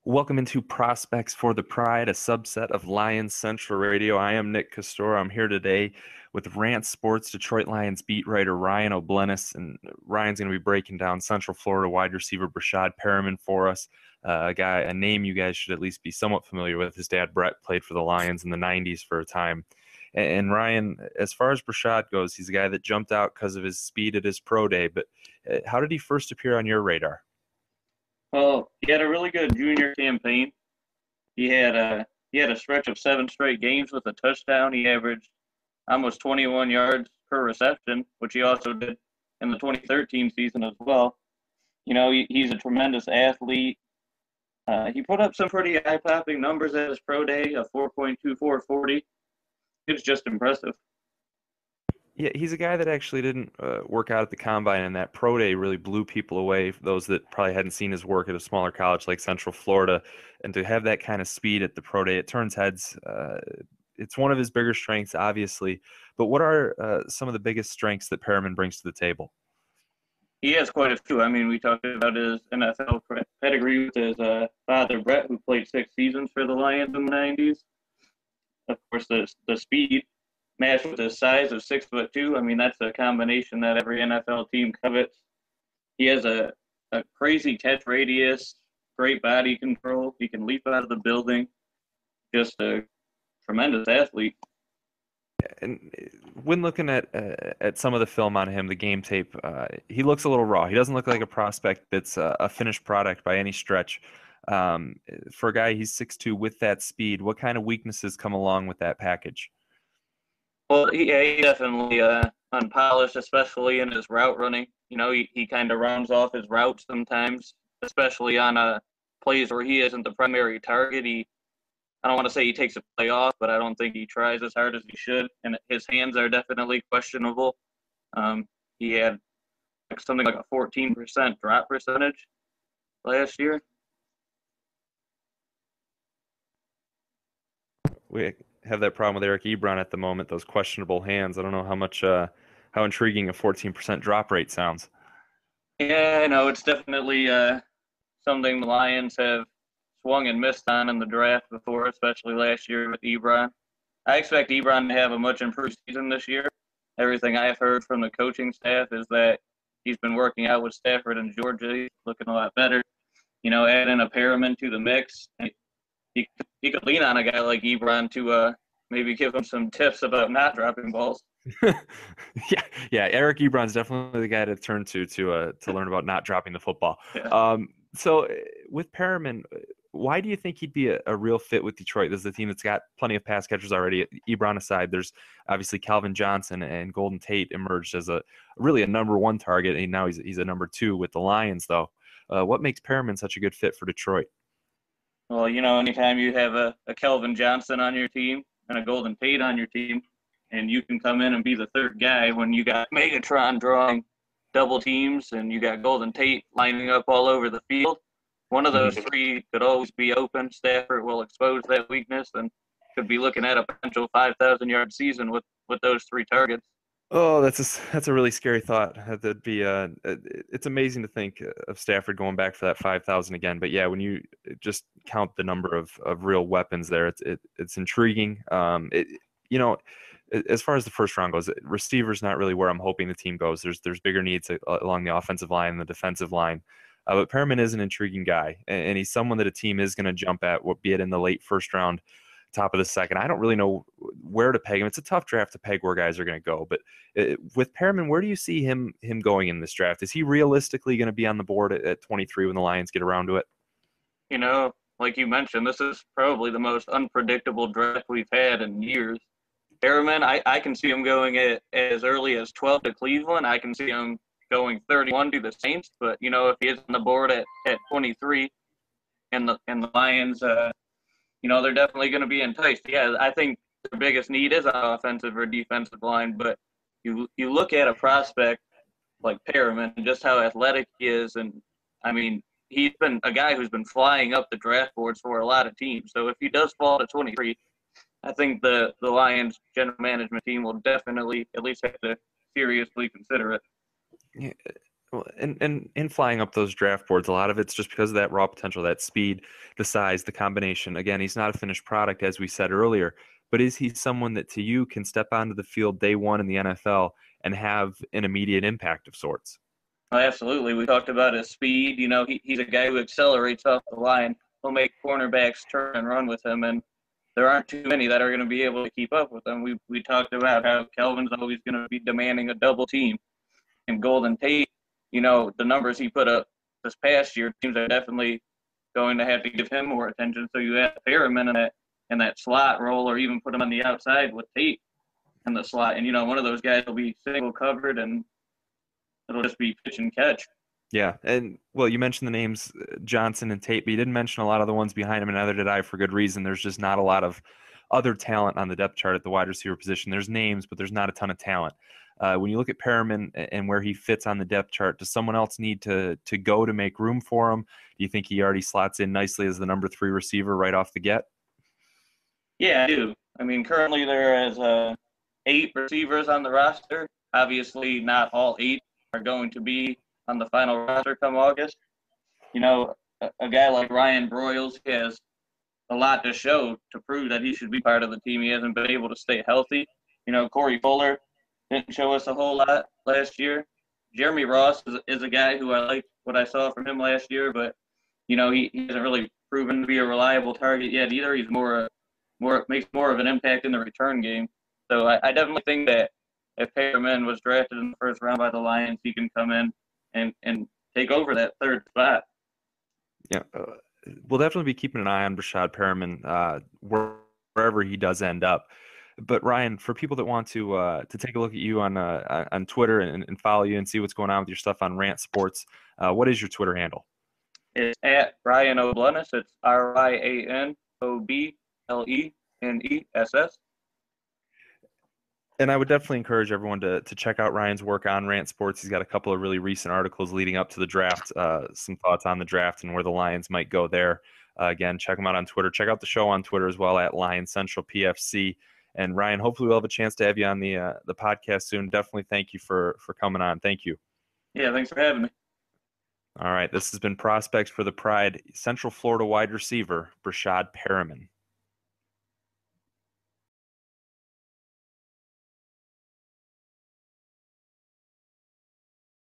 Welcome into Prospects for the Pride, a subset of Lions Central Radio. I am Nick Castor. I'm here today with RantSports Detroit Lions beat writer Ryan O'Blennis, and Ryan's going to be breaking down Central Florida wide receiver Breshad Perriman for us, a name you guys should at least be somewhat familiar with. His dad, Brett, played for the Lions in the 90s for a time. And Ryan, as far as Breshad goes, he's a guy that jumped out because of his speed at his pro day, but how did he first appear on your radar? Well, he had a really good junior campaign. He had a stretch of 7 straight games with a touchdown. He averaged almost 21 yards per reception, which he also did in the 2013 season as well. You know, he's a tremendous athlete. He put up some pretty eye-popping numbers at his pro day, a 4.2440. It's just impressive. Yeah, he's a guy that actually didn't work out at the combine, and that pro day really blew people away, those that probably hadn't seen his work at a smaller college like Central Florida. And to have that kind of speed at the pro day, it turns heads. It's one of his bigger strengths, obviously. But what are some of the biggest strengths that Perriman brings to the table? He has quite a few. I mean, we talked about his NFL pedigree with his father, Brett, who played 6 seasons for the Lions in the 90s. Of course, the speed matched with his size of 6'2". I mean, that's a combination that every NFL team covets. He has a crazy catch radius, great body control. He can leap out of the building. Just a tremendous athlete. And when looking at some of the film on him, the game tape, he looks a little raw. He doesn't look like a prospect that's a finished product by any stretch. For a guy, he's 6'2", with that speed. What kind of weaknesses come along with that package? Well, he definitely unpolished, especially in his route running. You know, he kind of rounds off his routes sometimes, especially on plays where he isn't the primary target. I don't want to say he takes a play off, but I don't think he tries as hard as he should. And his hands are definitely questionable. He had something like a 14% drop percentage last year. We have that problem with Eric Ebron at the moment, those questionable hands. I don't know how intriguing a 14% drop rate sounds. Yeah, I know. It's definitely something the Lions have swung and missed on in the draft before, especially last year with Ebron. I expect Ebron to have a much improved season this year. Everything I've heard from the coaching staff is that he's been working out with Stafford and Georgia. He's looking a lot better. You know, adding a Perriman to the mix. He could lean on a guy like Ebron to maybe give him some tips about not dropping balls. Yeah. Eric Ebron's definitely the guy to turn to learn about not dropping the football. Yeah. So with Perriman, why do you think he'd be a real fit with Detroit? This is a team that's got plenty of pass catchers already. Ebron aside, there's obviously Calvin Johnson, and Golden Tate emerged as really a number 1 target, and now he's a number 2 with the Lions, though. What makes Perriman such a good fit for Detroit? Well, you know, anytime you have a Calvin Johnson on your team and a Golden Tate on your team, and you can come in and be the third guy when you got Megatron drawing double teams and you got Golden Tate lining up all over the field, one of those 3 could always be open. Stafford will expose that weakness and could be looking at a potential 5,000-yard season with those 3 targets. Oh, that's a really scary thought. That'd be it's amazing to think of Stafford going back for that 5,000 again. But yeah, when you just count the number of real weapons there, it's intriguing. You know, as far as the first round goes, receiver's not really where I'm hoping the team goes. There's bigger needs along the offensive line and the defensive line. But Perriman is an intriguing guy, and he's someone that a team is going to jump at, be it in the late first round, top of the second. I don't really know where to peg him. It's a tough draft to peg where guys are going to go. But with Perriman, where do you see him going in this draft? Is he realistically going to be on the board at 23 when the Lions get around to it? You know, like you mentioned, this is probably the most unpredictable draft we've had in years. Perriman, I can see him going as early as 12 to Cleveland. I can see him going 31 to the Saints. But, you know, if he is on the board at 23 and the Lions, you know, they're definitely going to be enticed. Yeah, I think their biggest need is on offensive or defensive line. But you look at a prospect like Perriman and just how athletic he is. And, I mean, he's been a guy who's been flying up the draft boards for a lot of teams. So if he does fall to 23, I think the Lions general management team will definitely at least have to seriously consider it. Yeah. Well, and in flying up those draft boards, a lot of it's just because of that raw potential, that speed, the size, the combination. Again, he's not a finished product, as we said earlier, but is he someone that to you can step onto the field day one in the NFL and have an immediate impact of sorts? Oh, absolutely. We talked about his speed. He's a guy who accelerates off the line. He'll make cornerbacks turn and run with him, and there aren't too many that are going to be able to keep up with him. We talked about how Kelvin's always going to be demanding a double team, and Golden Tate, the numbers he put up this past year, teams are definitely going to have to give him more attention. So you have Perriman in that slot role, or even put him on the outside with Tate in the slot, and one of those guys will be single covered, and it'll just be pitch and catch. Yeah, and well, you mentioned the names Johnson and Tate, but you didn't mention a lot of the ones behind him, and neither did I, for good reason. There's just not a lot of other talent on the depth chart at the wide receiver position. There's names, but there's not a ton of talent. When you look at Perriman and where he fits on the depth chart, does someone else need to go to make room for him? Do you think he already slots in nicely as the number 3 receiver right off the get? Yeah, I do. I mean, currently there is 8 receivers on the roster. Obviously, not all 8 are going to be on the final roster come August. A guy like Ryan Broyles has a lot to show to prove that he should be part of the team. He hasn't been able to stay healthy. Corey Fuller didn't show us a whole lot last year. Jeremy Ross is a guy who I liked what I saw from him last year, but he hasn't really proven to be a reliable target yet either. He's makes more of an impact in the return game. So I definitely think that if Perriman was drafted in the first round by the Lions, he can come in and take over that 3rd spot. Yeah, we'll definitely be keeping an eye on Breshad Perriman wherever he does end up. But Ryan, for people that want to take a look at you on Twitter and follow you and see what's going on with your stuff on Rant Sports, what is your Twitter handle? It's at Ryan Obleness. It's RyanObleness. And I would definitely encourage everyone to check out Ryan's work on Rant Sports. He's got a couple of really recent articles leading up to the draft, some thoughts on the draft and where the Lions might go there. Again, check him out on Twitter. Check out the show on Twitter as well at Lions Central PFC. And Ryan, hopefully we'll have a chance to have you on the podcast soon. Definitely thank you for coming on. Thank you. Yeah, thanks for having me. All right, this has been Prospects for the Pride, Central Florida wide receiver, Breshad Perriman.